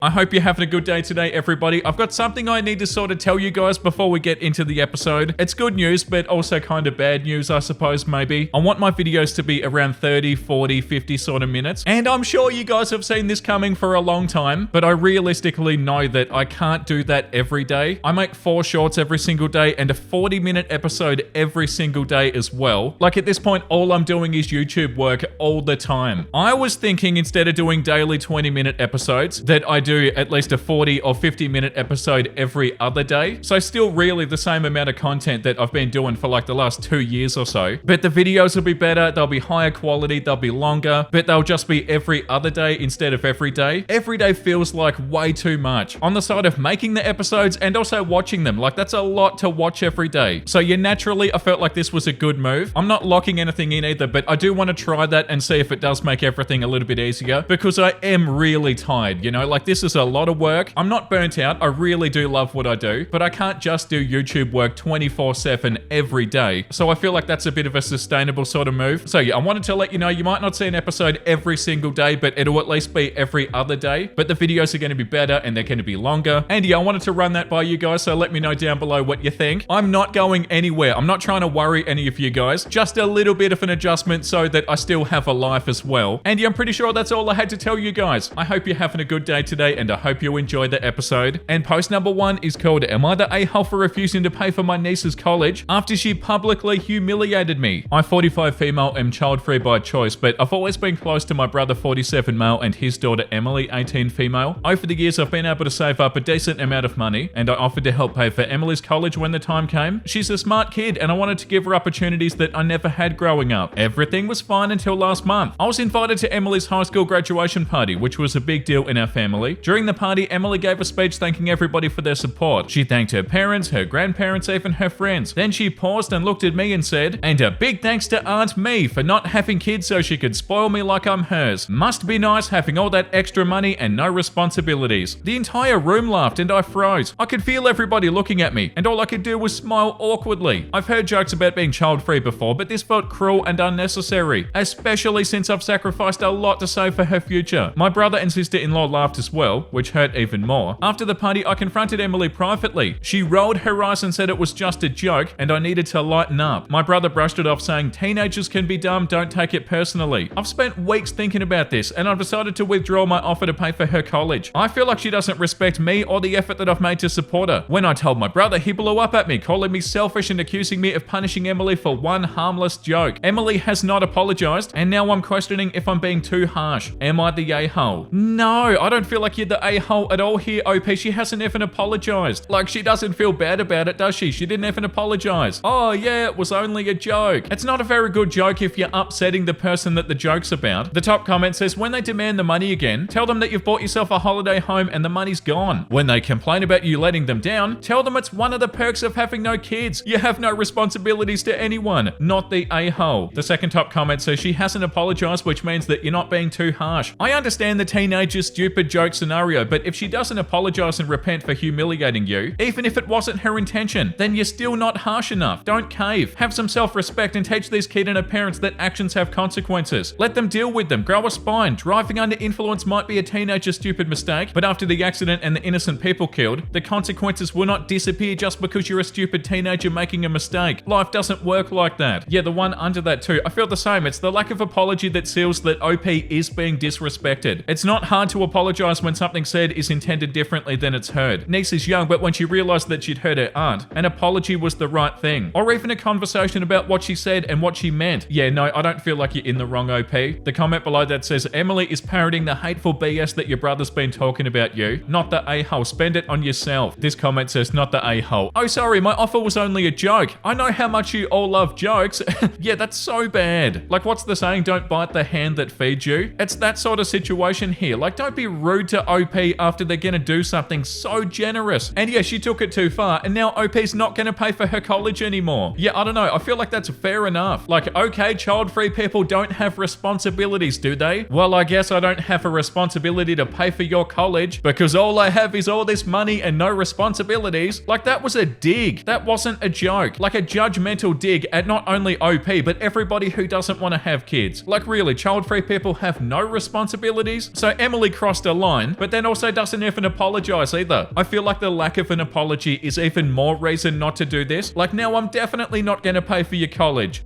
I hope you're having a good day today, everybody. I've got something I need to sort of tell you guys before we get into the episode. It's good news, but also kind of bad news, I suppose, maybe. I want my videos to be around 30, 40, 50 sort of minutes. And I'm sure you guys have seen this coming for a long time, but I realistically know that I can't do that every day. I make 4 shorts every single day and a 40-minute episode every single day as well. Like at this point, all I'm doing is YouTube work all the time. I was thinking instead of doing daily 20-minute episodes, that I do at least a 40 or 50-minute episode every other day. So still really the same amount of content that I've been doing for like the last 2 years or so. But the videos will be better, they'll be higher quality, they'll be longer, but they'll just be every other day instead of every day. Every day feels like way too much. On the side of making the episodes and also watching them, like that's a lot to watch every day. So yeah, naturally I felt like this was a good move. I'm not locking anything in either, but I do want to try that and see if it does make everything a little bit easier, because I am really tired, you know, like this is a lot of work. I'm not burnt out. I really do love what I do, but I can't just do YouTube work 24/7 every day. So I feel like that's a bit of a sustainable sort of move. So yeah, I wanted to let you know you might not see an episode every single day, but it'll at least be every other day. But the videos are going to be better and they're going to be longer. And yeah, I wanted to run that by you guys, so let me know down below what you think. I'm not going anywhere. I'm not trying to worry any of you guys. Just a little bit of an adjustment so that I still have a life as well. And yeah, I'm pretty sure that's all I had to tell you guys. I hope you're having a good day today and I hope you enjoyed the episode. And post number 1 is called "Am I the a-hole for refusing to pay for my niece's college after she publicly humiliated me? I, 45 female, am child-free by choice, but I've always been close to my brother, 47 male, and his daughter Emily, 18 female. Over the years I've been able to save up a decent amount of money, and I offered to help pay for Emily's college when the time came. She's a smart kid and I wanted to give her opportunities that I never had growing up. Everything was fine until last month. I was invited to Emily's high school graduation party, which was a big deal in our family. During the party, Emily gave a speech thanking everybody for their support. She thanked her parents, her grandparents, even her friends. Then she paused and looked at me and said, "And a big thanks to Aunt Me for not having kids so she could spoil me like I'm hers. Must be nice having all that extra money and no responsibilities." The entire room laughed and I froze. I could feel everybody looking at me and all I could do was smile awkwardly. I've heard jokes about being child-free before, but this felt cruel and unnecessary, especially since I've sacrificed a lot to save for her future. My brother and sister-in-law laughed as well, which hurt even more. After the party, I confronted Emily privately. She rolled her eyes and said it was just a joke and I needed to lighten up. My brother brushed it off, saying, "Teenagers can be dumb, don't take it personally." I've spent weeks thinking about this and I've decided to withdraw my offer to pay for her college. I feel like she doesn't respect me or the effort that I've made to support her. When I told my brother, he blew up at me, calling me selfish and accusing me of punishing Emily for one harmless joke. Emily has not apologized and now I'm questioning if I'm being too harsh. Am I the a-hole? No, I don't feel like you're the a-hole at all here, OP. She hasn't even apologized. Like, she doesn't feel bad about it, does she? She didn't even apologize. Oh yeah, it was only a joke. It's not a very good joke if you're upsetting the person that the joke's about. The top comment says, "When they demand the money again, tell them that you've bought yourself a holiday home and the money's gone. When they complain about you letting them down, tell them it's one of the perks of having no kids. You have no responsibilities to anyone, not the a-hole." The second top comment says, "She hasn't apologized, which means that you're not being too harsh." I understand the teenager's stupid joke scenario, but if she doesn't apologize and repent for humiliating you, even if it wasn't her intention, then you're still not harsh enough. Don't cave. Have some self-respect and teach these kids and her parents that actions have consequences. Let them deal with them. Grow a spine. Driving under influence might be a teenager's stupid mistake, but after the accident and the innocent people killed, the consequences will not disappear just because you're a stupid teenager making a mistake. Life doesn't work like that. Yeah, the one under that too. I feel the same. It's the lack of apology that seals that OP is being disrespected. It's not hard to apologize when something said is intended differently than it's heard. Niece is young, but when she realized that she'd hurt her aunt, an apology was the right thing. Or even a conversation about what she said and what she meant. Yeah, no, I don't feel like you're in the wrong, OP. The comment below that says, "Emily is parroting the hateful BS that your brother's been talking about you. Not the a-hole. Spend it on yourself." This comment says, "Not the a-hole. Oh, sorry, my offer was only a joke. I know how much you all love jokes." Yeah, that's so bad. Like, what's the saying? Don't bite the hand that feeds you. It's that sort of situation here. Like, don't be rude to OP after they're gonna do something so generous. And yeah, she took it too far, and now OP's not gonna pay for her college anymore. Yeah, I don't know. I feel like that's fair enough. Like, okay, child-free people don't have responsibilities, do they? Well, I guess I don't have a responsibility to pay for your college because all I have is all this money and no responsibilities. Like, that was a dig. That wasn't a joke. Like, a judgmental dig at not only OP, but everybody who doesn't want to have kids. Like, really, child-free people have no responsibilities? So Emily crossed a line fine, but then also doesn't even apologize either. I feel like the lack of an apology is even more reason not to do this. Like, now I'm definitely not gonna pay for your college.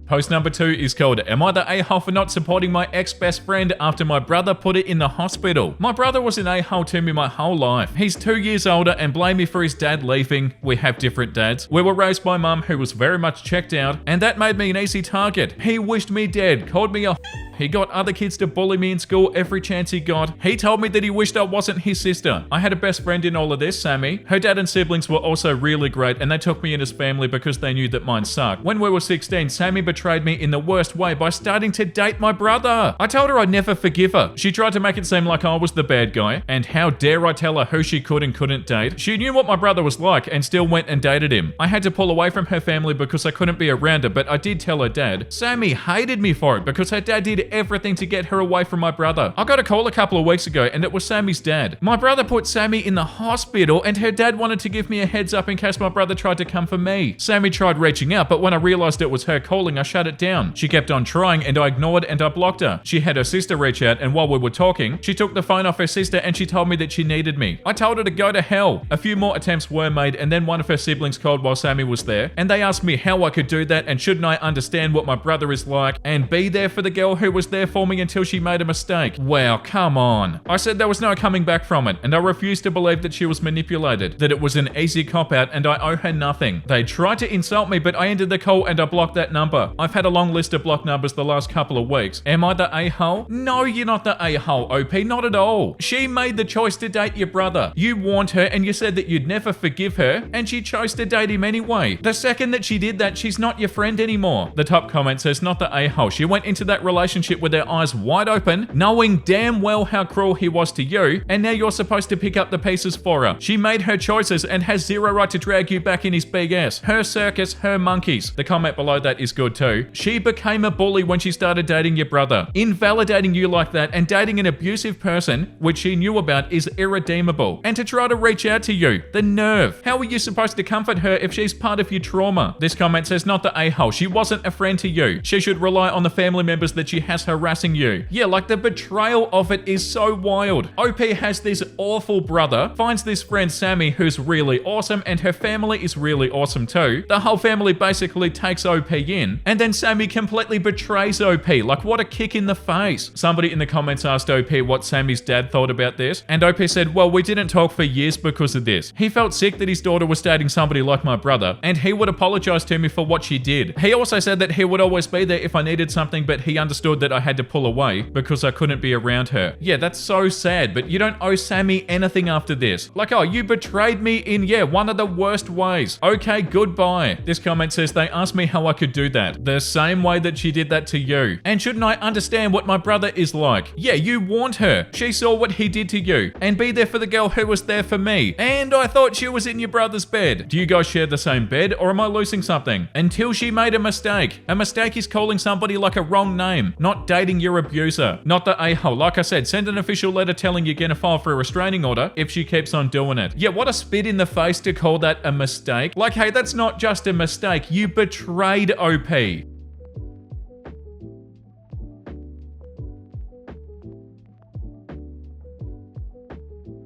Post number 2 is called, "Am I the a-hole for not supporting my ex-best friend after my brother put it in the hospital? My brother was an a-hole to me my whole life. He's 2 years older and blamed me for his dad leaving. We have different dads. We were raised by mum who was very much checked out, and that made me an easy target. He wished me dead, called me a He got other kids to bully me in school every chance he got. He told me that he wished I wasn't his sister. I had a best friend in all of this, Sammy. Her dad and siblings were also really great, and they took me in as family because they knew that mine sucked. When we were 16, Sammy betrayed me in the worst way by starting to date my brother. I told her I'd never forgive her. She tried to make it seem like I was the bad guy, and how dare I tell her who she could and couldn't date. She knew what my brother was like and still went and dated him. I had to pull away from her family because I couldn't be around her, but I did tell her dad. Sammy hated me for it because her dad did everything to get her away from my brother. I got a call a couple of weeks ago and it was Sammy's dad. My brother put Sammy in the hospital and her dad wanted to give me a heads up in case my brother tried to come for me. Sammy tried reaching out, but when I realized it was her calling, I shut it down. She kept on trying and I ignored and I blocked her. She had her sister reach out, and while we were talking, she took the phone off her sister and she told me that she needed me. I told her to go to hell. A few more attempts were made, and then one of her siblings called while Sammy was there, and they asked me how I could do that and shouldn't I understand what my brother is like and be there for the girl who was there for me until she made a mistake. Wow, come on. I said there was no coming back from it, and I refused to believe that she was manipulated, that it was an easy cop-out and I owe her nothing. They tried to insult me, but I ended the call and I blocked that number. I've had a long list of blocked numbers the last couple of weeks. Am I the a-hole? No, you're not the a-hole, OP, not at all. She made the choice to date your brother. You warned her and you said that you'd never forgive her, and she chose to date him anyway. The second that she did that, she's not your friend anymore. The top comment says, not the a-hole. She went into that relationship with her eyes wide open, knowing damn well how cruel he was to you, and now you're supposed to pick up the pieces for her. She made her choices and has zero right to drag you back in his big ass. Her circus, her monkeys. The comment below that is good too. She became a bully when she started dating your brother. Invalidating you like that and dating an abusive person, which she knew about, is irredeemable. And to try to reach out to you, the nerve. How are you supposed to comfort her if she's part of your trauma? This comment says, not the a-hole. She wasn't a friend to you. She should rely on the family members that she has harassing you. Yeah, like the betrayal of it is so wild. OP has this awful brother, finds this friend Sammy who's really awesome, and her family is really awesome too. The whole family basically takes OP in, and then Sammy completely betrays OP. Like, what a kick in the face. Somebody in the comments asked OP what Sammy's dad thought about this, and OP said, well, we didn't talk for years because of this. He felt sick that his daughter was dating somebody like my brother, and he would apologize to me for what she did. He also said that he would always be there if I needed something, but he understood that I had to pull away because I couldn't be around her. Yeah, that's so sad, but you don't owe Sammy anything after this. Like, oh, you betrayed me in, yeah, one of the worst ways. Okay, goodbye. This comment says, they asked me how I could do that. The same way that she did that to you. And shouldn't I understand what my brother is like? Yeah, you warned her. She saw what he did to you. And be there for the girl who was there for me. And I thought she was in your brother's bed. Do you guys share the same bed, or am I losing something? Until she made a mistake. A mistake is calling somebody like a wrong name, not dating your abuser. Not the a-hole. Like I said, send an official letter telling you're gonna file for a restraining order if she keeps on doing it. Yeah, what a spit in the face to call that a mistake. Like, hey, that's not just a mistake. You betrayed OP.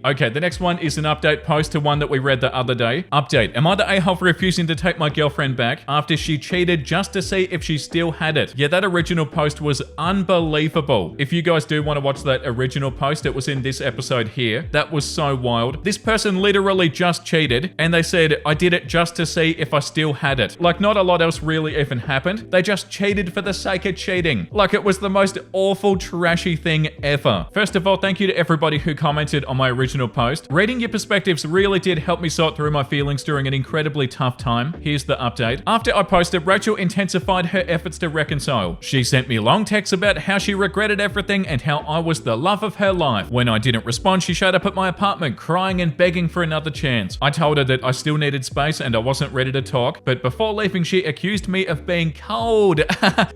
Okay, the next one is an update post to one that we read the other day. Update. Am I the a-hole for refusing to take my girlfriend back after she cheated just to see if she still had it? Yeah, that original post was unbelievable. If you guys do want to watch that original post, it was in this episode here. That was so wild. This person literally just cheated and they said, I did it just to see if I still had it. Like, not a lot else really even happened. They just cheated for the sake of cheating. Like, it was the most awful, trashy thing ever. First of all, thank you to everybody who commented on my original post. Reading your perspectives really did help me sort through my feelings during an incredibly tough time. Here's the update. After I posted, Rachel intensified her efforts to reconcile. She sent me long texts about how she regretted everything and how I was the love of her life. When I didn't respond, she showed up at my apartment crying and begging for another chance. I told her that I still needed space and I wasn't ready to talk, but before leaving, she accused me of being cold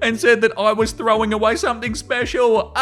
and said that I was throwing away something special.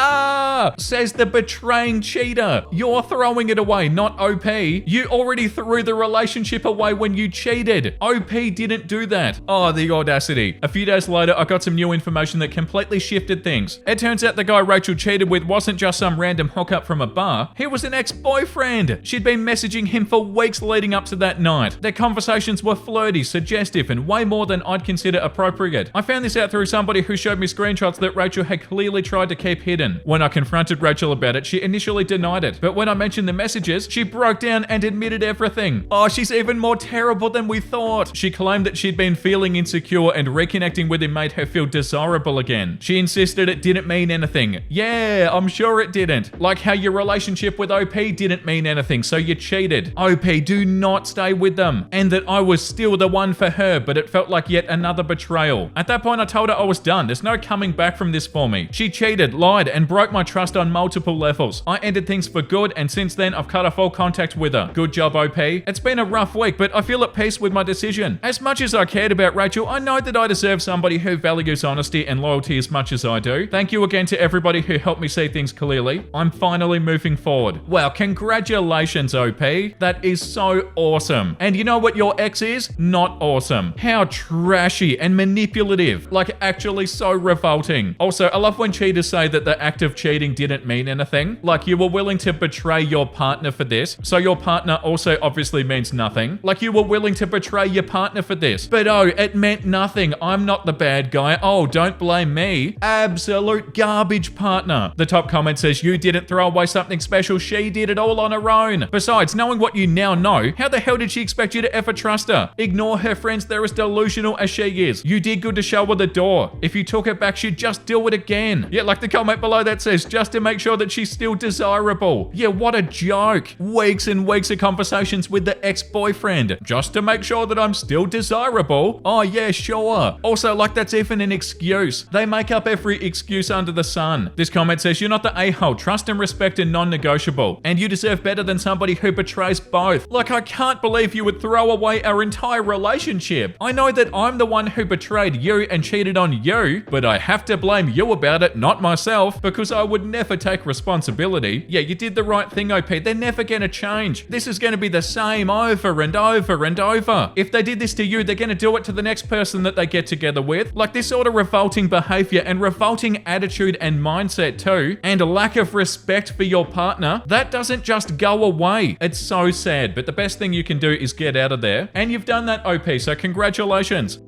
Says the betraying cheater. You're throwing it away, not OP. You already threw the relationship away when you cheated. OP didn't do that. Oh, the audacity. A few days later, I got some new information that completely shifted things. It turns out the guy Rachel cheated with wasn't just some random hookup from a bar. He was an ex-boyfriend. She'd been messaging him for weeks leading up to that night. Their conversations were flirty, suggestive, and way more than I'd consider appropriate. I found this out through somebody who showed me screenshots that Rachel had clearly tried to keep hidden. When I confronted Rachel about it, she initially denied it. But when I mentioned the messages, she broke down and admitted everything. Oh, she's even more terrible than we thought. She claimed that she'd been feeling insecure and reconnecting with him made her feel desirable again. She insisted it didn't mean anything. Yeah, I'm sure it didn't. Like how your relationship with OP didn't mean anything, so you cheated. OP, do not stay with them. And that I was still the one for her, but it felt like yet another betrayal. At that point, I told her I was done. There's no coming back from this for me. She cheated, lied, and broke my trust on multiple levels. I ended things for good, and since then, I've cut off all contact with her. Good job, OP. It's been a rough week, but I feel at peace with my decision. As much as I cared about Rachel, I know that I deserve somebody who values honesty and loyalty as much as I do. Thank you again to everybody who helped me see things clearly. I'm finally moving forward. Wow, congratulations, OP. That is so awesome. And you know what your ex is? Not awesome. How trashy and manipulative. Like, actually so revolting. Also, I love when cheaters say that the act of cheating didn't mean anything. Like, you were willing to betray your partner for this, so your partner also obviously means nothing. Like, you were willing to betray your partner for this, but oh, it meant nothing. I'm not the bad guy. Oh, don't blame me. Absolute garbage partner. The top comment says, you didn't throw away something special. She did it all on her own. Besides, knowing what you now know, how the hell did she expect you to ever trust her? Ignore her friends. They're as delusional as she is. You did good to show her the door. If you took it back, she'd just do it again. Yeah, like the comment below that says, just to make sure that she's still desirable. Yeah, what a joke. Weeks and weeks of conversations with the ex-boyfriend. Just to make sure that I'm still desirable? Oh yeah, sure. Also, like that's even an excuse. They make up every excuse under the sun. This comment says, you're not the a-hole. Trust and respect are non-negotiable. And you deserve better than somebody who betrays both. Like, I can't believe you would throw away our entire relationship. I know that I'm the one who betrayed you and cheated on you, but I have to blame you about it, not myself, because I would never take responsibility. Yeah, you did the right thing, OP. They're never gonna change. This is gonna be the same over and over and over. If they did this to you, they're gonna do it to the next person that they get together with. Like, this sort of revolting behavior and revolting attitude and mindset too, and a lack of respect for your partner, that doesn't just go away. It's so sad, but the best thing you can do is get out of there. And you've done that, OP, so congratulations.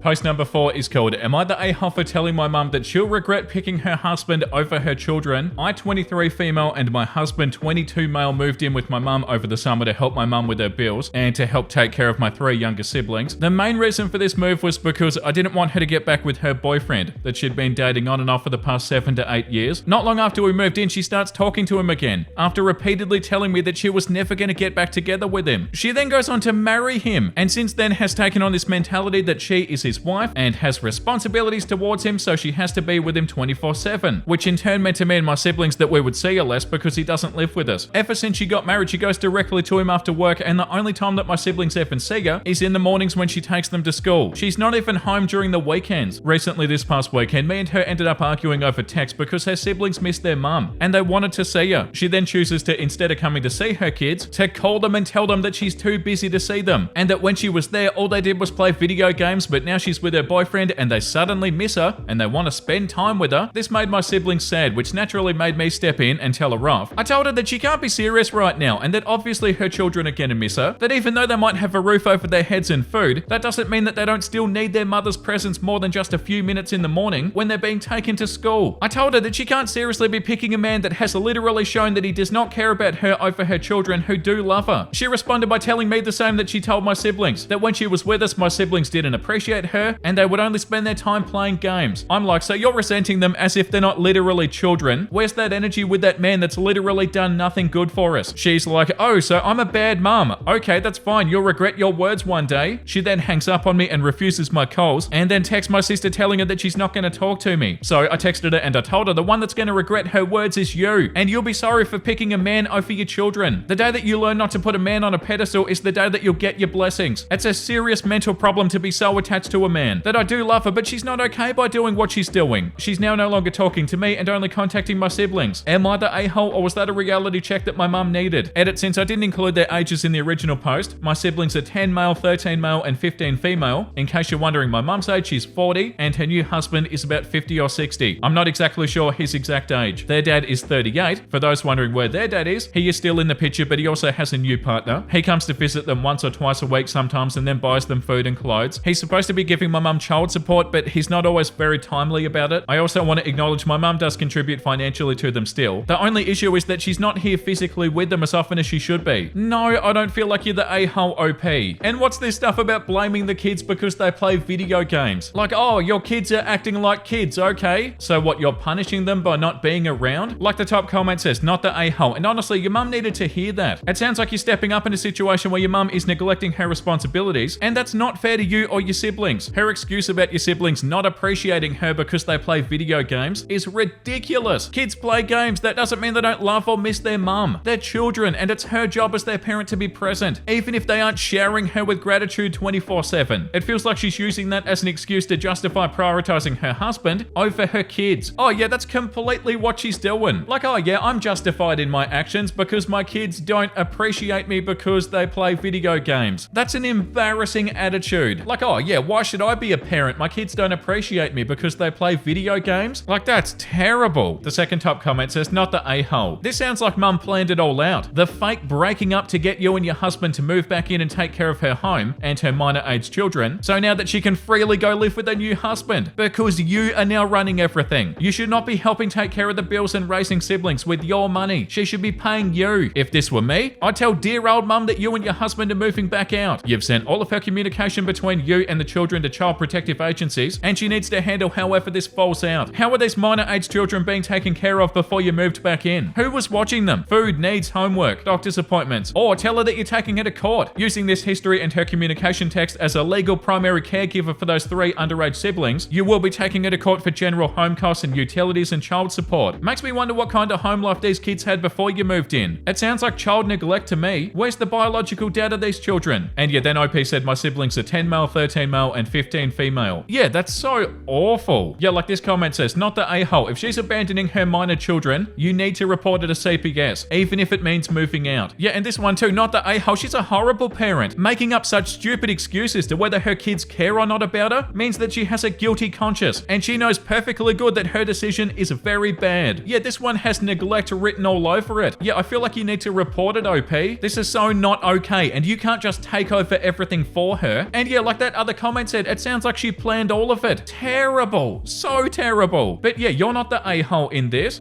Post number 4 is called, am I the a-hole for telling my mum that she'll regret picking her husband over her children? I, 23 female, and my husband, 22 male, moved in with my mum over the summer to help my mum with her bills and to help take care of my 3 younger siblings. The main reason for this move was because I didn't want her to get back with her boyfriend that she'd been dating on and off for the past 7 to 8 years. Not long after we moved in, she starts talking to him again, after repeatedly telling me that she was never going to get back together with him. She then goes on to marry him, and since then has taken on this mentality that she is his wife and has responsibilities towards him, so she has to be with him 24/7, which in turn meant to me and my siblings that we would see her less because he doesn't live with us. Ever since she got married, she goes directly to him after work, and the only time that my siblings even see her is in the mornings when she takes them to school. She's not even home during the weekends. Recently, this past weekend, me and her ended up arguing over text because her siblings missed their mum and they wanted to see her. She then chooses to, instead of coming to see her kids, to call them and tell them that she's too busy to see them, and that when she was there, all they did was play video games, but now she's with her boyfriend and they suddenly miss her and they want to spend time with her. This made my siblings sad, which naturally made me step in and tell her off. I told her that she can't be serious right now and that obviously her children are gonna miss her, that even though they might have a roof over their heads and food, that doesn't mean that they don't still need their mother's presence more than just a few minutes in the morning when they're being taken to school. I told her that she can't seriously be picking a man that has literally shown that he does not care about her over her children who do love her. She responded by telling me the same that she told my siblings, that when she was with us, my siblings didn't appreciate her and they would only spend their time playing games. I'm like, so you're resenting them as if they're not literally children? Where's that energy with that man that's literally done nothing good for us? She's like, oh, so I'm a bad mum. Okay, that's fine. You'll regret your words one day. She then hangs up on me and refuses my calls and then texts my sister telling her that she's not going to talk to me. So I texted her and I told her the one that's going to regret her words is you, and you'll be sorry for picking a man over your children. The day that you learn not to put a man on a pedestal is the day that you'll get your blessings. It's a serious mental problem to be so attached to to a man. That I do love her, but she's not okay by doing what she's doing. She's now no longer talking to me and only contacting my siblings. Am I the a-hole, or was that a reality check that my mum needed? Edit, since I didn't include their ages in the original post, my siblings are 10 male, 13 male, and 15 female. In case you're wondering my mum's age, she's 40, and her new husband is about 50 or 60. I'm not exactly sure his exact age. Their dad is 38. For those wondering where their dad is, he is still in the picture, but he also has a new partner. He comes to visit them once or twice a week sometimes and then buys them food and clothes. He's supposed to be giving my mum child support, but he's not always very timely about it. I also want to acknowledge my mum does contribute financially to them still. The only issue is that she's not here physically with them as often as she should be. No, I don't feel like you're the a-hole OP. And what's this stuff about blaming the kids because they play video games? Like, oh, your kids are acting like kids, okay? So what, you're punishing them by not being around? Like the top comment says, not the a-hole. And honestly, your mum needed to hear that. It sounds like you're stepping up in a situation where your mum is neglecting her responsibilities, and that's not fair to you or your siblings. Her excuse about your siblings not appreciating her because they play video games is ridiculous. Kids play games. That doesn't mean they don't love or miss their mum. They're children, and it's her job as their parent to be present, even if they aren't showering her with gratitude 24/7. It feels like she's using that as an excuse to justify prioritizing her husband over her kids. Oh yeah, that's completely what she's doing. Like, oh yeah, I'm justified in my actions because my kids don't appreciate me because they play video games. That's an embarrassing attitude. Like, oh yeah, why should I be a parent? My kids don't appreciate me because they play video games? Like, that's terrible. The second top comment says, not the a-hole. This sounds like mum planned it all out. The fake breaking up to get you and your husband to move back in and take care of her home and her minor age children, so now that she can freely go live with a new husband because you are now running everything. You should not be helping take care of the bills and raising siblings with your money. She should be paying you. If this were me, I'd tell dear old mum that you and your husband are moving back out. You've sent all of her communication between you and the children to child protective agencies, and she needs to handle however this falls out. How are these minor age children being taken care of before you moved back in? Who was watching them? Food, needs, homework, doctor's appointments. Or tell her that you're taking her to court. Using this history and her communication text as a legal primary caregiver for those 3 underage siblings, you will be taking her to court for general home costs and utilities and child support. Makes me wonder what kind of home life these kids had before you moved in. It sounds like child neglect to me. Where's the biological dad of these children? And yeah, then OP said my siblings are 10 male, 13 male, and 15 female. Yeah, that's so awful. Yeah, like this comment says, not the a-hole. If she's abandoning her minor children, you need to report it to CPS, even if it means moving out. Yeah, and this one too, not the a-hole. She's a horrible parent. Making up such stupid excuses to whether her kids care or not about her means that she has a guilty conscience, and she knows perfectly good that her decision is very bad. Yeah, this one has neglect written all over it. Yeah, I feel like you need to report it, OP. This is so not okay, and you can't just take over everything for her. And yeah, like that other comment said, it sounds like she planned all of it. Terrible. So terrible. But yeah, you're not the a-hole in this.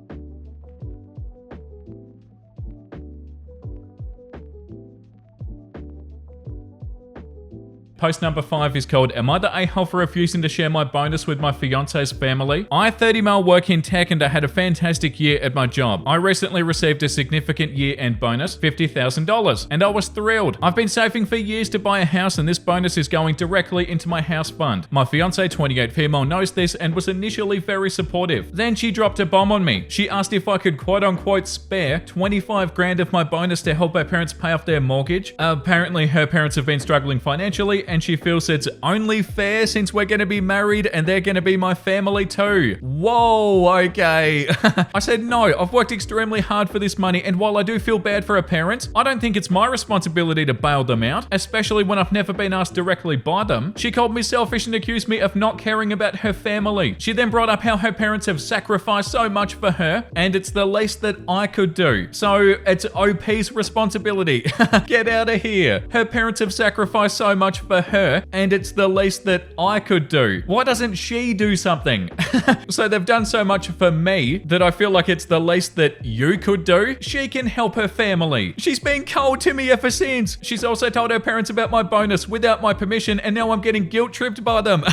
Post number 5 is called, am I the a-hole for refusing to share my bonus with my fiance's family? I, 30 male, work in tech and I had a fantastic year at my job. I recently received a significant year-end bonus, $50,000, and I was thrilled. I've been saving for years to buy a house, and this bonus is going directly into my house fund. My fiance, 28 female, knows this and was initially very supportive. Then she dropped a bomb on me. She asked if I could quote-unquote spare 25 grand of my bonus to help her parents pay off their mortgage. Apparently her parents have been struggling financially, and she feels it's only fair since we're going to be married and they're going to be my family too. Whoa, okay. I said no, I've worked extremely hard for this money, and while I do feel bad for her parents, I don't think it's my responsibility to bail them out, especially when I've never been asked directly by them. She called me selfish and accused me of not caring about her family. She then brought up how her parents have sacrificed so much for her, and it's the least that I could do. So it's OP's responsibility. Get out of here. Her parents have sacrificed so much for her, and it's the least that I could do. Why doesn't she do something? So they've done so much for me that I feel like it's the least that you could do. She can help her family. She's been cold to me ever since. She's also told her parents about my bonus without my permission, and now I'm getting guilt-tripped by them.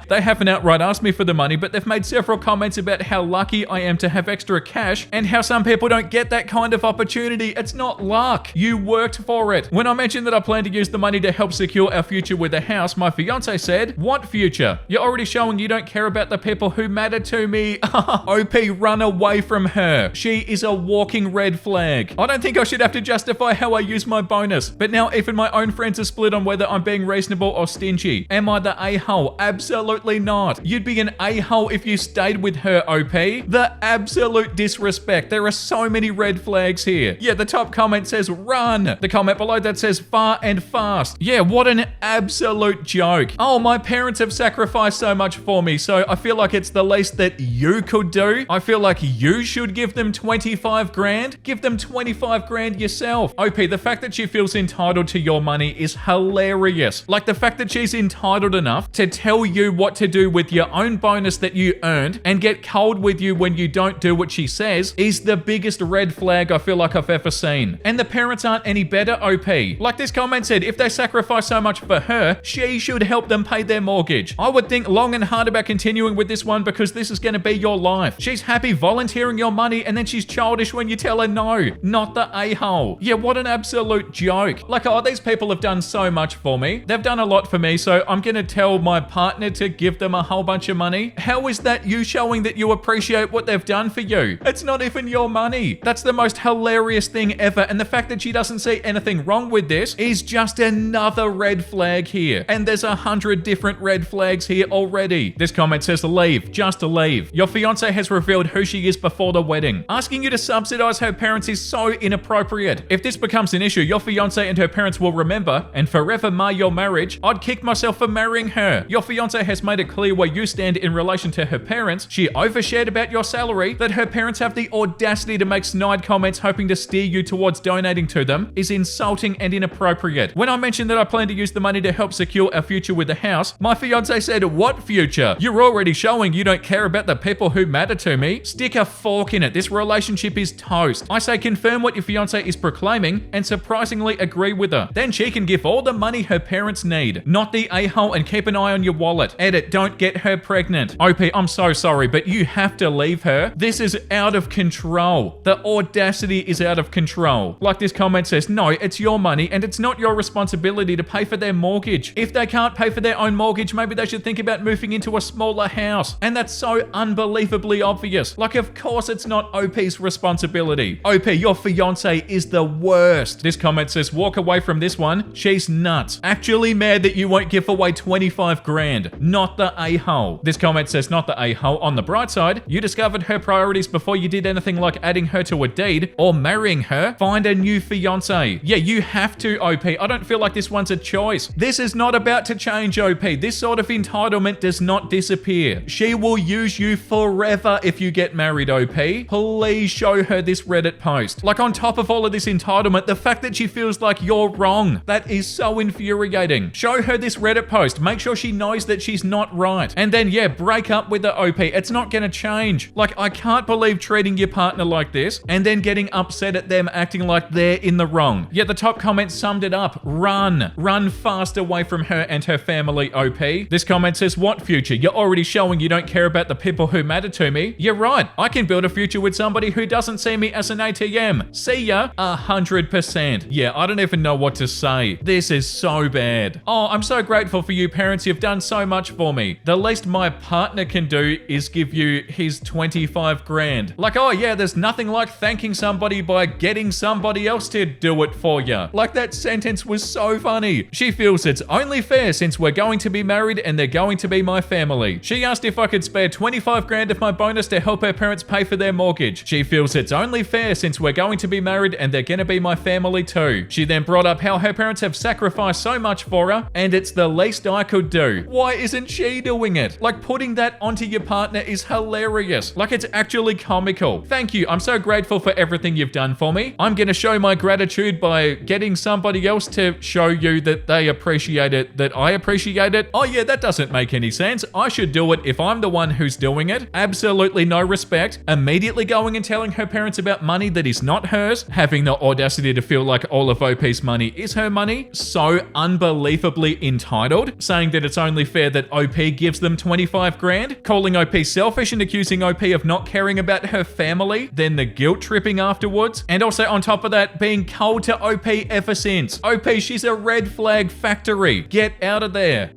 They haven't outright asked me for the money, but they've made several comments about how lucky I am to have extra cash and how some people don't get that kind of opportunity. It's not luck. You worked for it. When I mentioned that I plan to use the money to help secure our future with the house, my fiance said, "What future? You're already showing you don't care about the people who matter to me." OP, run away from her. She is a walking red flag. I don't think I should have to justify how I use my bonus, but now even my own friends are split on whether I'm being reasonable or stingy. Am I the a-hole? Absolutely not. You'd be an a-hole if you stayed with her, OP. The absolute disrespect. There are so many red flags here. Yeah, the top comment says run. The comment below that says far and fast. Yeah, what an absolute joke. Oh, my parents have sacrificed so much for me, so I feel like it's the least that you could do. I feel like you should give them 25 grand. Give them 25 grand yourself. OP, the fact that she feels entitled to your money is hilarious. Like the fact that she's entitled enough to tell you what to do with your own bonus that you earned and get cold with you when you don't do what she says is the biggest red flag I feel like I've ever seen. And the parents aren't any better, OP. Like this comment said, if they sacrifice so much for her, she should help them pay their mortgage. I would think long and hard about continuing with this one because this is going to be your life. She's happy volunteering your money and then she's childish when you tell her no. Not the a-hole. Yeah, what an absolute joke. Like, oh, these people have done so much for me. They've done a lot for me, so I'm going to tell my partner to give them a whole bunch of money. How is that you showing that you appreciate what they've done for you? It's not even your money. That's the most hilarious thing ever, and the fact that she doesn't see anything wrong with this is just another red flag here. And there's 100 different red flags here already. This comment says leave, just leave. Your fiance has revealed who she is before the wedding. Asking you to subsidize her parents is so inappropriate. If this becomes an issue, your fiance and her parents will remember and forever mar your marriage. I'd kick myself for marrying her. Your fiance has made it clear where you stand in relation to her parents. She overshared about your salary. That her parents have the audacity to make snide comments hoping to steer you towards donating to them is insulting and inappropriate. When I mentioned that I plan to use the money to help secure a future with the house, my fiance said, "What future? You're already showing you don't care about the people who matter to me." Stick a fork in it. This relationship is toast. I say confirm what your fiance is proclaiming and surprisingly agree with her. Then she can give all the money her parents need. Not the a-hole, and keep an eye on your wallet. Edit, don't get her pregnant. OP, I'm so sorry, but you have to leave her. This is out of control. The audacity is out of control. Like this comment says, no, it's your money and it's not your responsibility to pay for their mortgage. If they can't pay for their own mortgage, maybe they should think about moving into a smaller house. And that's so unbelievably obvious. Like, of course it's not OP's responsibility. OP, your fiance is the worst. This comment says, walk away from this one. She's nuts. Actually mad that you won't give away 25 grand. Not the a-hole. This comment says, not the a-hole. On the bright side, you discovered her priorities before you did anything like adding her to a deed or marrying her. Find a new fiance. Yeah, you have to, OP. I don't feel like this one's a choice. This is not about to change, OP. This sort of entitlement does not disappear. She will use you forever if you get married, OP. Please show her this Reddit post. Like, on top of all of this entitlement, the fact that she feels like you're wrong, that is so infuriating. Show her this Reddit post. Make sure she knows that she's not right. And then, yeah, break up with the OP. It's not gonna change. Like, I can't believe treating your partner like this and then getting upset at them acting like they're in the wrong. Yet the top comment summed it up. Run. Run fast away from her and her family, OP. This comment says, what future? You're already showing you don't care about the people who matter to me. You're right. I can build a future with somebody who doesn't see me as an ATM. See ya? 100%. Yeah, I don't even know what to say. This is so bad. Oh, I'm so grateful for you parents. You've done so much for me. The least my partner can do is give you his 25 grand. Like, oh yeah, there's nothing like thanking somebody by getting somebody else to do it for you. Like, that sentence was so funny. She feels it's only fair since we're going to be married and they're going to be my family. She asked if I could spare 25 grand of my bonus to help her parents pay for their mortgage. She feels it's only fair since we're going to be married and they're gonna be my family too. She then brought up how her parents have sacrificed so much for her and it's the least I could do. Why isn't she doing it? Like, putting that onto your partner is hilarious. Like, it's actually comical. Thank you. I'm so grateful for everything you've done for me. I'm gonna show my gratitude by getting somebody else to show you that they appreciate it, that I appreciate it. Oh yeah, that doesn't make any sense. I should do it if I'm the one who's doing it. Absolutely no respect. Immediately going and telling her parents about money that is not hers. Having the audacity to feel like all of OP's money is her money. So unbelievably entitled. Saying that it's only fair that OP gives them 25 grand. Calling OP selfish and accusing OP of not caring about her family. Then the guilt tripping afterwards. And also on top of that, being cold to OP ever since. OP, she's a red flag factor factory. Get out of there.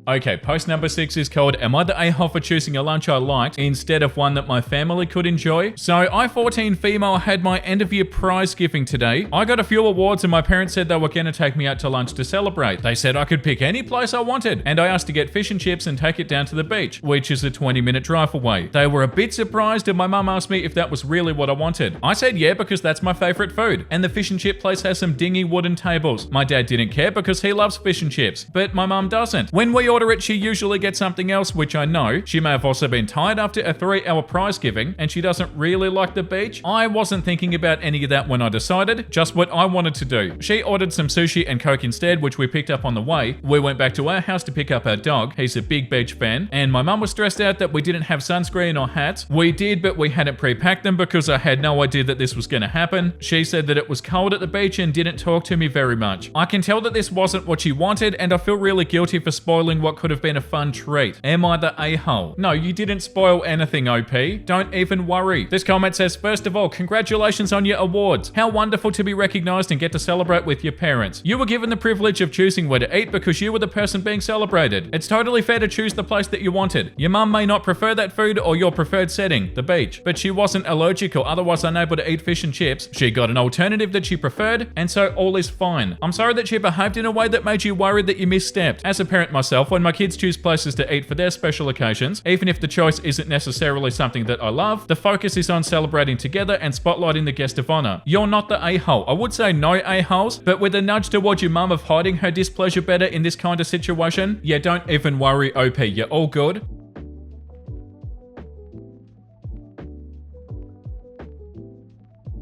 Okay, post number 6 is called, am I the a-hole for choosing a lunch I liked instead of one that my family could enjoy? So, I, 14 female, had my end of year prize giving today. I got a few awards and my parents said they were going to take me out to lunch to celebrate. They said I could pick any place I wanted, and I asked to get fish and chips and take it down to the beach, which is a 20-minute drive away. They were a bit surprised and my mum asked me if that was really what I wanted. I said yeah, because that's my favorite food, and the fish and chip place has some dingy wooden tables. My dad didn't care because he loves fish and chips, but my mum doesn't. When we order it, she usually gets something else, which I know. She may have also been tired after a 3-hour prize giving, and she doesn't really like the beach. I wasn't thinking about any of that when I decided, just what I wanted to do. She ordered some sushi and Coke instead, which we picked up on the way. We went back to our house to pick up our dog. He's a big beach fan, and my mum was stressed out that we didn't have sunscreen or hats. We did, but we hadn't pre-packed them because I had no idea that this was going to happen. She said that it was cold at the beach and didn't talk to me very much. I can tell that this wasn't what she wanted, and I feel really guilty for spoiling what could have been a fun treat. Am I the a-hole? No, you didn't spoil anything, OP. Don't even worry. This comment says, first of all, congratulations on your awards. How wonderful to be recognized and get to celebrate with your parents. You were given the privilege of choosing where to eat because you were the person being celebrated. It's totally fair to choose the place that you wanted. Your mum may not prefer that food or your preferred setting, the beach, but she wasn't allergic or otherwise unable to eat fish and chips. She got an alternative that she preferred, and so all is fine. I'm sorry that she behaved in a way that made you worried that you misstepped. As a parent myself, when my kids choose places to eat for their special occasions, even if the choice isn't necessarily something that I love, the focus is on celebrating together and spotlighting the guest of honor. You're not the a-hole. I would say no a-holes, but with a nudge towards your mum of hiding her displeasure better in this kind of situation, yeah, don't even worry, OP. You're all good.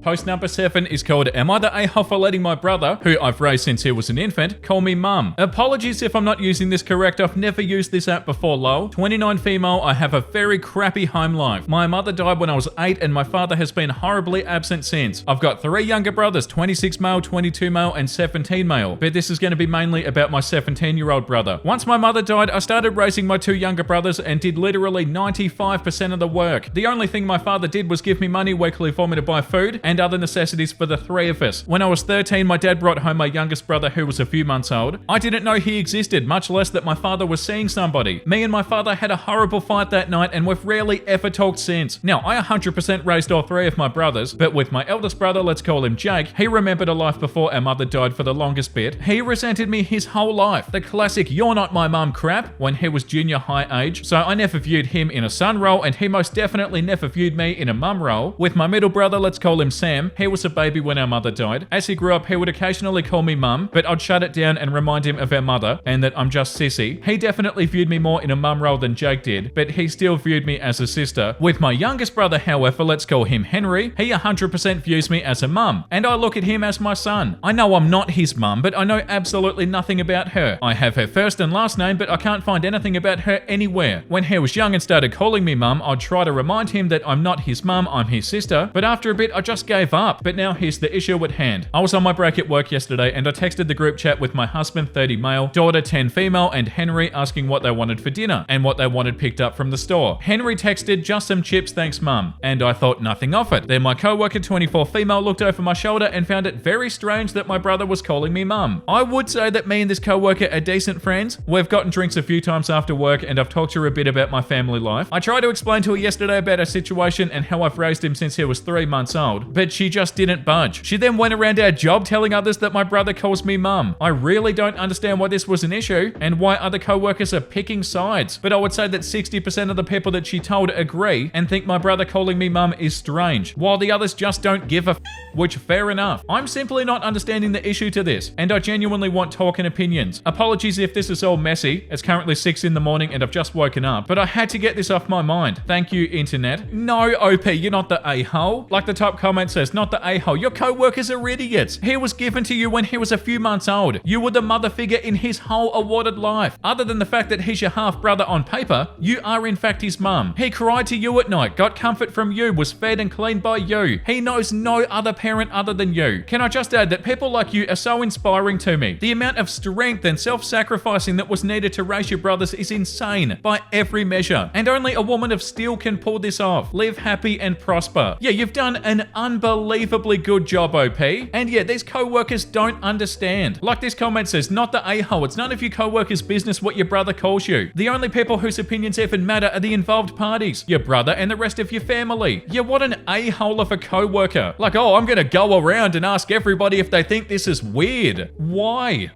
Post number 7 is called, am I the a-hole for letting my brother, who I've raised since he was an infant, call me mum? Apologies if I'm not using this correct. I've never used this app before, lol. 29 female, I have a very crappy home life. My mother died when I was 8 and my father has been horribly absent since. I've got 3 younger brothers, 26 male, 22 male, and 17 male. But this is going to be mainly about my 17-year-old brother. Once my mother died, I started raising my 2 younger brothers and did literally 95% of the work. The only thing my father did was give me money weekly for me to buy food and other necessities for the 3 of us. When I was 13, my dad brought home my youngest brother who was a few months old. I didn't know he existed, much less that my father was seeing somebody. Me and my father had a horrible fight that night and we've rarely ever talked since. Now, I 100% raised all 3 of my brothers, but with my eldest brother, let's call him Jake, he remembered a life before our mother died for the longest bit. He resented me his whole life. The classic "you're not my mum" crap when he was junior high age, so I never viewed him in a son role and he most definitely never viewed me in a mum role. With my middle brother, let's call him Sam, he was a baby when our mother died. As he grew up, he would occasionally call me mum, but I'd shut it down and remind him of our mother and that I'm just sissy. He definitely viewed me more in a mum role than Jake did, but he still viewed me as a sister. With my youngest brother, however, let's call him Henry, he 100% views me as a mum, and I look at him as my son. I know I'm not his mum, but I know absolutely nothing about her. I have her first and last name, but I can't find anything about her anywhere. When he was young and started calling me mum, I'd try to remind him that I'm not his mum, I'm his sister, but after a bit I just gave up. But now here's the issue at hand. I was on my break at work yesterday and I texted the group chat with my husband, 30 male, daughter, 10 female, and Henry asking what they wanted for dinner and what they wanted picked up from the store. Henry texted, just some chips, thanks mum. And I thought nothing of it. Then my co-worker, 24 female, looked over my shoulder and found it very strange that my brother was calling me mum. I would say that me and this co-worker are decent friends. We've gotten drinks a few times after work and I've talked to her a bit about my family life. I tried to explain to her yesterday about our situation and how I've raised him since he was 3 months old, but she just didn't budge. She then went around our job telling others that my brother calls me mum. I really don't understand why this was an issue and why other co-workers are picking sides, but I would say that 60% of the people that she told agree and think my brother calling me mum is strange, while the others just don't give a which fair enough. I'm simply not understanding the issue to this, and I genuinely want talk and opinions. Apologies if this is all messy. It's currently 6 in the morning and I've just woken up, but I had to get this off my mind. Thank you, internet. No, OP, you're not the a-hole. Like the top comment comment says, not the a-hole. Your co-workers are idiots. He was given to you when he was a few months old. You were the mother figure in his whole awarded life. Other than the fact that he's your half-brother on paper, you are in fact his mum. He cried to you at night, got comfort from you, was fed and cleaned by you. He knows no other parent other than you. Can I just add that people like you are so inspiring to me. The amount of strength and self-sacrificing that was needed to raise your brothers is insane by every measure. And only a woman of steel can pull this off. Live happy and prosper. Yeah, you've done an unbelievably good job, OP. And yeah, these co-workers don't understand. Like this comment says, not the a-hole. It's none of your co-workers' business what your brother calls you. The only people whose opinions even matter are the involved parties. Your brother and the rest of your family. Yeah, what an a-hole of a co-worker. Like, oh, I'm gonna go around and ask everybody if they think this is weird. Why?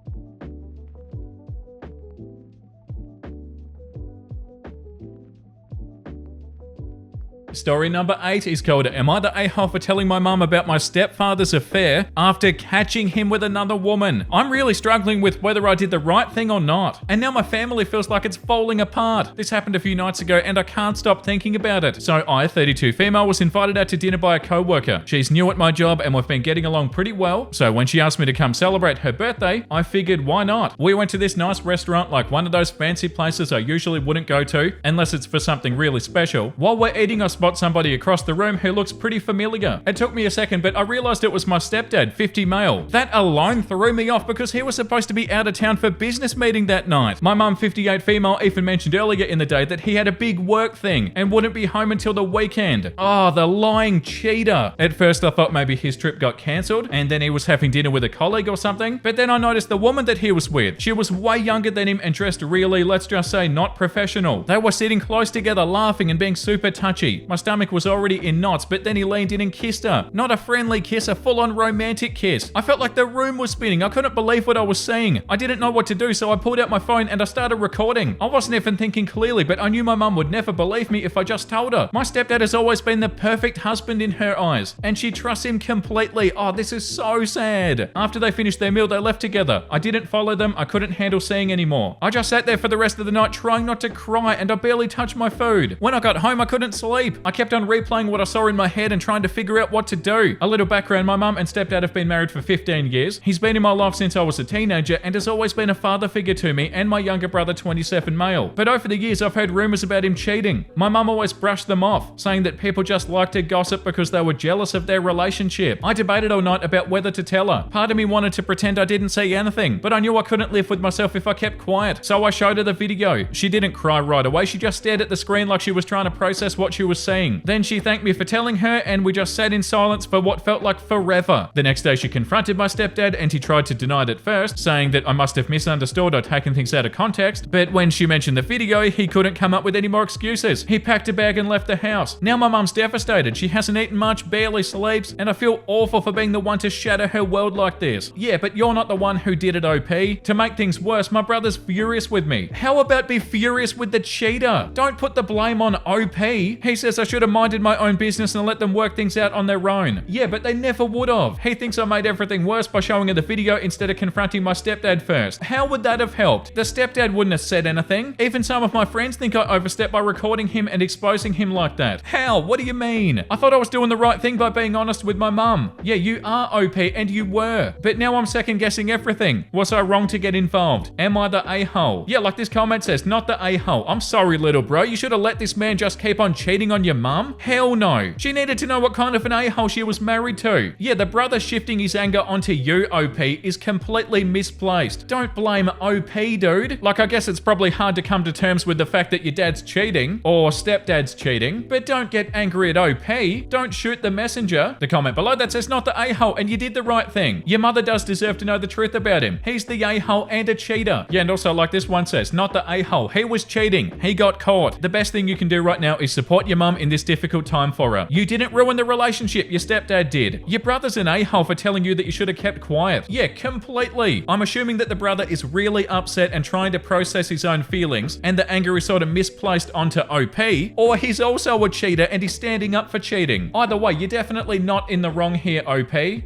Story number 8 is called, Am I the a-hole for telling my mum about my stepfather's affair after catching him with another woman? I'm really struggling with whether I did the right thing or not. And now my family feels like it's falling apart. This happened a few nights ago and I can't stop thinking about it. So I, 32 female, was invited out to dinner by a co-worker. She's new at my job and we've been getting along pretty well. So when she asked me to come celebrate her birthday, I figured why not? We went to this nice restaurant, like one of those fancy places I usually wouldn't go to unless it's for something really special. While we're eating, I spot somebody across the room who looks pretty familiar. It took me a second, but I realized it was my stepdad, 50 male. That alone threw me off because he was supposed to be out of town for business meeting that night. My mum, 58 female, even mentioned earlier in the day that he had a big work thing and wouldn't be home until the weekend. Oh, the lying cheater. At first I thought maybe his trip got cancelled and then he was having dinner with a colleague or something, but then I noticed the woman that he was with, she was way younger than him and dressed really, let's just say, not professional. They were sitting close together laughing and being super touchy. My stomach was already in knots, but then he leaned in and kissed her. Not a friendly kiss, a full-on romantic kiss. I felt like the room was spinning. I couldn't believe what I was seeing. I didn't know what to do, so I pulled out my phone and I started recording. I wasn't even thinking clearly, but I knew my mum would never believe me if I just told her. My stepdad has always been the perfect husband in her eyes, and she trusts him completely. Oh, this is so sad. After they finished their meal, they left together. I didn't follow them. I couldn't handle seeing anymore. I just sat there for the rest of the night trying not to cry, and I barely touched my food. When I got home, I couldn't sleep. I kept on replaying what I saw in my head and trying to figure out what to do. A little background, my mum and stepdad have been married for 15 years. He's been in my life since I was a teenager and has always been a father figure to me and my younger brother, 27 male. But over the years, I've heard rumors about him cheating. My mum always brushed them off, saying that people just like to gossip because they were jealous of their relationship. I debated all night about whether to tell her. Part of me wanted to pretend I didn't see anything, but I knew I couldn't live with myself if I kept quiet. So I showed her the video. She didn't cry right away. She just stared at the screen like she was trying to process what she was seeing. Then she thanked me for telling her, and we just sat in silence for what felt like forever. The next day she confronted my stepdad and he tried to deny it at first, saying that I must have misunderstood or taken things out of context, but when she mentioned the video, he couldn't come up with any more excuses. He packed a bag and left the house. Now my mum's devastated. She hasn't eaten much, barely sleeps, and I feel awful for being the one to shatter her world like this. Yeah, but you're not the one who did it, OP. To make things worse, my brother's furious with me. How about be furious with the cheater? Don't put the blame on OP. He says I should have minded my own business and let them work things out on their own. Yeah, but they never would have. He thinks I made everything worse by showing her the video instead of confronting my stepdad first. How would that have helped? The stepdad wouldn't have said anything. Even some of my friends think I overstepped by recording him and exposing him like that. How? What do you mean? I thought I was doing the right thing by being honest with my mum. Yeah, you are OP and you were. But now I'm second guessing everything. Was I wrong to get involved? Am I the a-hole? Yeah, like this comment says, not the a-hole. I'm sorry, little bro. You should have let this man just keep on cheating on your mum? Hell no. She needed to know what kind of an a-hole she was married to. Yeah, the brother shifting his anger onto you, OP, is completely misplaced. Don't blame OP, dude. Like, I guess it's probably hard to come to terms with the fact that your dad's cheating, or stepdad's cheating, but don't get angry at OP. Don't shoot the messenger. The comment below that says, not the a-hole, and you did the right thing. Your mother does deserve to know the truth about him. He's the a-hole and a cheater. Yeah, and also like this one says, not the a-hole. He was cheating. He got caught. The best thing you can do right now is support your mum in this difficult time for her. You didn't ruin the relationship, your stepdad did. Your brother's an a-hole for telling you that you should have kept quiet. Yeah, completely. I'm assuming that the brother is really upset and trying to process his own feelings, and the anger is sort of misplaced onto OP, or he's also a cheater and he's standing up for cheating. Either way, you're definitely not in the wrong here, OP.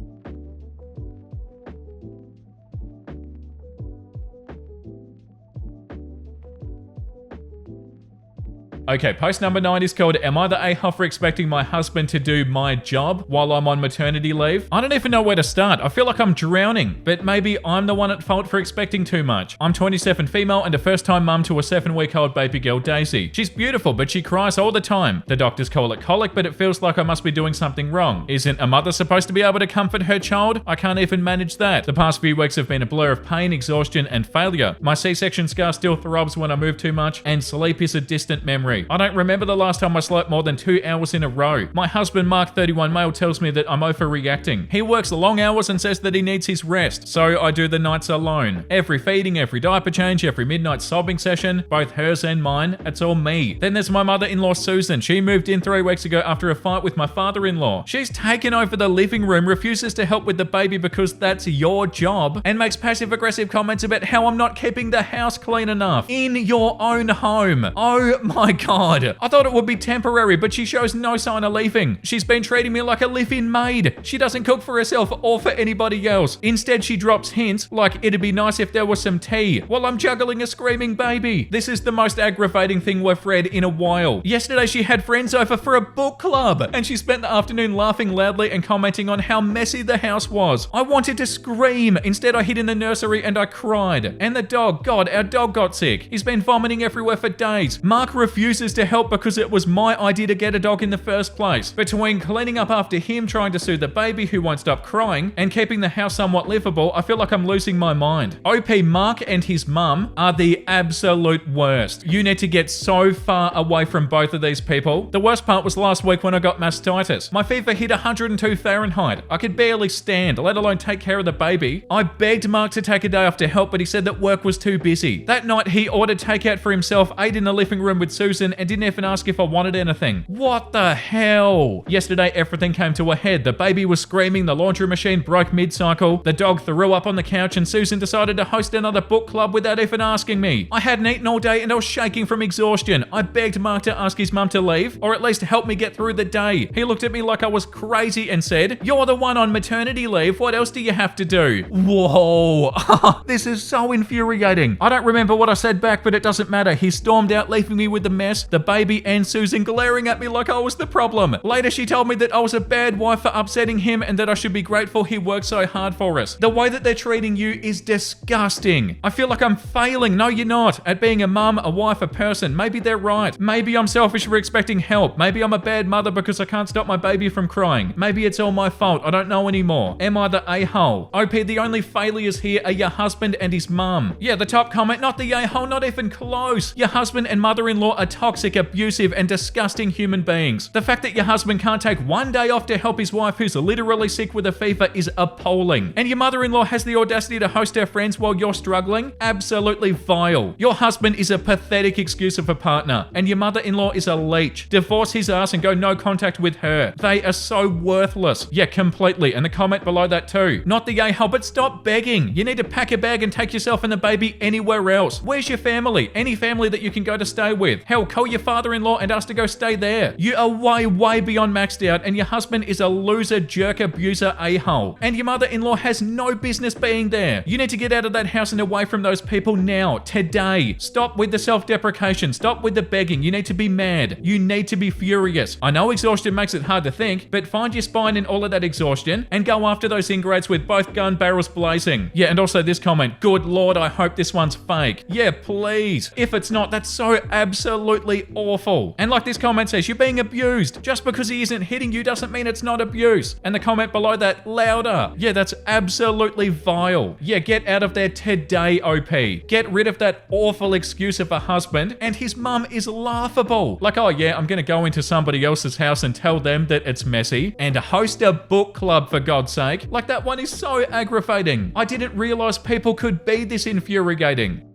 Okay, post number 9 is called, Am I the a-hole for expecting my husband to do my job while I'm on maternity leave? I don't even know where to start. I feel like I'm drowning, but maybe I'm the one at fault for expecting too much. I'm 27, female, and a first-time mum to a 7-week-old baby girl, Daisy. She's beautiful, but she cries all the time. The doctors call it colic, but it feels like I must be doing something wrong. Isn't a mother supposed to be able to comfort her child? I can't even manage that. The past few weeks have been a blur of pain, exhaustion, and failure. My C-section scar still throbs when I move too much, and sleep is a distant memory. I don't remember the last time I slept more than 2 hours in a row. My husband, Mark 31 male, tells me that I'm overreacting. He works long hours and says that he needs his rest, so I do the nights alone. Every feeding, every diaper change, every midnight sobbing session, both hers and mine, it's all me. Then there's my mother-in-law, Susan. She moved in 3 weeks ago after a fight with my father-in-law. She's taken over the living room, refuses to help with the baby because that's your job, and makes passive-aggressive comments about how I'm not keeping the house clean enough in your own home. Oh my God. I thought it would be temporary, but she shows no sign of leaving. She's been treating me like a live-in maid. She doesn't cook for herself or for anybody else. Instead, she drops hints like it'd be nice if there was some tea while I'm juggling a screaming baby. This is the most aggravating thing we've read in a while. Yesterday, she had friends over for a book club, and she spent the afternoon laughing loudly and commenting on how messy the house was. I wanted to scream. Instead, I hid in the nursery and I cried. And the dog, God, our dog got sick. He's been vomiting everywhere for days. Mark refuses to help because it was my idea to get a dog in the first place. Between cleaning up after him, trying to soothe the baby who won't stop crying, and keeping the house somewhat livable, I feel like I'm losing my mind. OP, Mark and his mum are the absolute worst. You need to get so far away from both of these people. The worst part was last week when I got mastitis. My fever hit 102 Fahrenheit. I could barely stand, let alone take care of the baby. I begged Mark to take a day off to help, but he said that work was too busy. That night, he ordered takeout for himself, ate in the living room with Susan, and didn't even ask if I wanted anything. What the hell? Yesterday, everything came to a head. The baby was screaming, the laundry machine broke mid-cycle, the dog threw up on the couch, and Susan decided to host another book club without even asking me. I hadn't eaten all day and I was shaking from exhaustion. I begged Mark to ask his mum to leave, or at least help me get through the day. He looked at me like I was crazy and said, "You're the one on maternity leave. What else do you have to do?" Whoa. This is so infuriating. I don't remember what I said back, but it doesn't matter. He stormed out, leaving me with the mess, the baby and Susan glaring at me like I was the problem. Later, she told me that I was a bad wife for upsetting him and that I should be grateful he worked so hard for us. The way that they're treating you is disgusting. I feel like I'm failing. No, you're not. At being a mum, a wife, a person. Maybe they're right. Maybe I'm selfish for expecting help. Maybe I'm a bad mother because I can't stop my baby from crying. Maybe it's all my fault. I don't know anymore. Am I the a-hole? OP, the only failures here are your husband and his mum. Yeah, the top comment, not the a-hole, not even close. Your husband and mother-in-law are toxic, abusive, and disgusting human beings. The fact that your husband can't take one day off to help his wife who's literally sick with a fever is appalling. And your mother-in-law has the audacity to host her friends while you're struggling? Absolutely vile. Your husband is a pathetic excuse of a partner, and your mother-in-law is a leech. Divorce his ass and go no contact with her. They are so worthless. Yeah, completely. And the comment below that too. Not the a-hole, but stop begging. You need to pack a bag and take yourself and the baby anywhere else. Where's your family? Any family that you can go to stay with. Hell, call your father-in-law and ask to go stay there. You are way beyond maxed out, and your husband is a loser, jerk, abuser, a-hole. And your mother-in-law has no business being there. You need to get out of that house and away from those people now, today. Stop with the self-deprecation. Stop with the begging. You need to be mad. You need to be furious. I know exhaustion makes it hard to think, but find your spine in all of that exhaustion and go after those ingrates with both gun barrels blazing. Yeah, and also this comment, good Lord, I hope this one's fake. Yeah, please. If it's not, that's so absolutely awful. And like this comment says, you're being abused. Just because he isn't hitting you doesn't mean it's not abuse. And the comment below that, louder. Yeah, that's absolutely vile. Yeah, get out of there today, OP. Get rid of that awful excuse of a husband, and his mum is laughable. Like, oh yeah, I'm gonna go into somebody else's house and tell them that it's messy, and host a book club for God's sake. Like, that one is so aggravating. I didn't realize people could be this infuriating.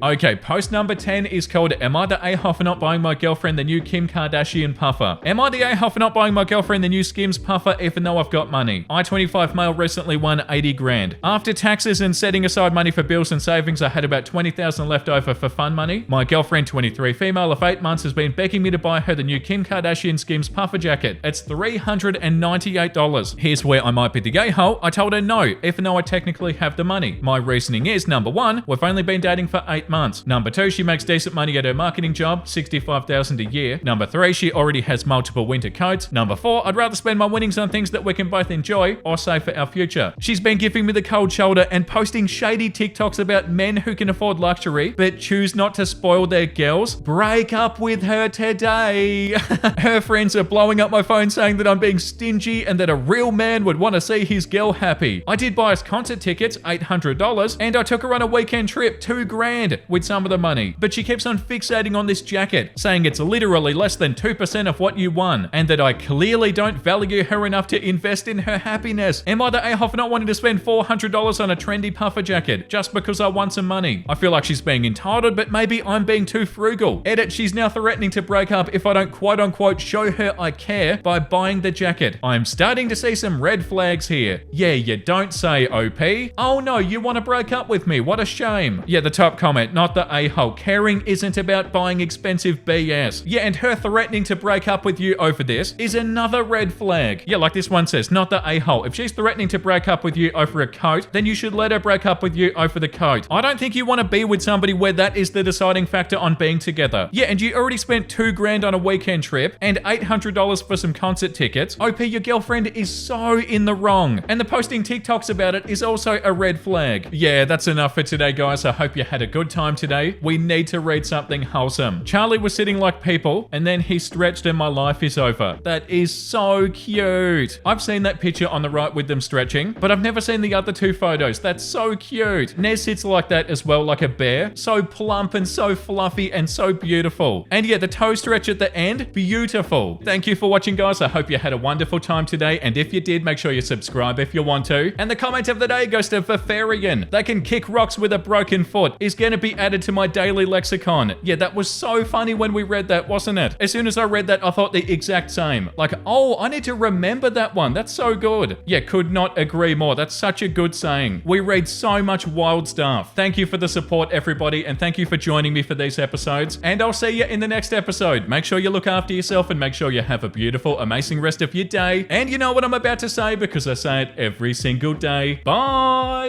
Okay, post number 10 is called Am I the A-hole for not buying my girlfriend the new Kim Kardashian puffer? Am I the A-hole for not buying my girlfriend the new Skims puffer even though I've got money? I-25 male recently won 80 grand. After taxes and setting aside money for bills and savings, I had about 20,000 left over for fun money. My girlfriend, 23 female of 8 months, has been begging me to buy her the new Kim Kardashian Skims puffer jacket. It's $398. Here's where I might be the a-hole. I told her no, even though I technically have the money. My reasoning is, number 1, we've only been dating for 8 months. Number 2, she makes decent money at her marketing job, $65,000 a year. Number 3, she already has multiple winter coats. Number 4, I'd rather spend my winnings on things that we can both enjoy or save for our future. She's been giving me the cold shoulder and posting shady TikToks about men who can afford luxury but choose not to spoil their girls. Break up with her today. Her friends are blowing up my phone saying that I'm being stingy and that a real man would want to see his girl happy. I did buy us concert tickets, $800, and I took her on a weekend trip, $2 grand, with some of the money. But she keeps on fixating on this jacket, saying it's literally less than 2% of what you won, and that I clearly don't value her enough to invest in her happiness. Am I the a-hole for not wanting to spend $400 on a trendy puffer jacket just because I want some money? I feel like she's being entitled, but maybe I'm being too frugal. Edit, she's now threatening to break up if I don't quote-unquote show her I care by buying the jacket. I'm starting to see some red flags here. Yeah, you don't say, OP. Oh no, you want to break up with me? What a shame. Yeah, the top comment, not the a-hole. Caring isn't about buying expensive BS. Yeah, and her threatening to break up with you over this is another red flag. Yeah, like this one says, not the a-hole. If she's threatening to break up with you over a coat, then you should let her break up with you over the coat. I don't think you want to be with somebody where that is the deciding factor on being together. Yeah, and you already spent $2 grand on a weekend trip and $800 for some concert tickets. OP, your girlfriend is so in the wrong. And the posting TikToks about it is also a red flag. Yeah, that's enough for today, guys. I hope you had a good time today. We need to read something wholesome. Charlie was sitting like people, and then he stretched and my life is over. That is so cute. I've seen that picture on the right with them stretching, but I've never seen the other 2 photos. That's so cute. Nez sits like that as well, like a bear. So plump and so fluffy and so beautiful. And yeah, the toe stretch at the end, beautiful. Thank you for watching, guys. I hope you had a wonderful time today, and if you did, make sure you subscribe if you want to. And the comment of the day goes to Vivarian. They can kick rocks with a broken foot is going to be added to my daily lexicon. Yeah, that was so funny when we read that, wasn't it? As soon as I read that, I thought the exact same. Like, oh, I need to remember that one. That's so good. Yeah, could not agree more. That's such a good saying. We read so much wild stuff. Thank you for the support, everybody, and thank you for joining me for these episodes. And I'll see you in the next episode. Make sure you look after yourself and make sure you have a beautiful, amazing rest of your day. And you know what I'm about to say because I say it every single day. Bye!